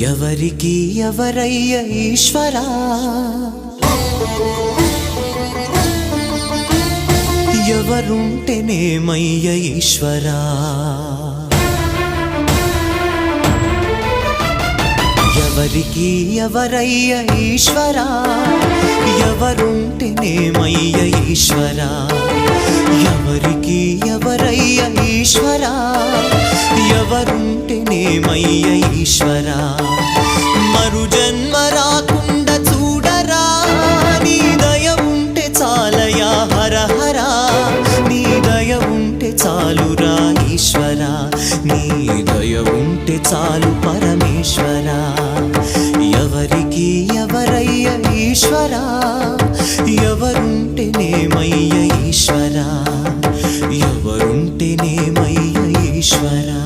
ఎవరికి ఎవరయ్య ఈశ్వరా, ఎవరుంటేనేమయ్య ఈశ్వరా, ఎవరికి ఎవరయ్య ఈశ్వరా, ఎవరుంటేనేమయ్య ఈశ్వరా, ఎవరికి ఎవరయ్య ఈశ్వరా, ఎవరుంటేనేమయ్య ఈశ్వరా. మరు జన్మ రాకుండా చూడరా, నీ దయ ఉంటే చాలయా హర హరా, నీ దయ ఉంటే చాలురా ఈశ్వరా, నీ దయ ఉంటే చాలు పరమేశ్వరా. ఎవరికి ఎవరయ్య ఈశ్వరా, ఎవరుంటేనేమయ్య ఈశ్వరా, ఎవరుంటేనేమయ్య ఈశ్వరా.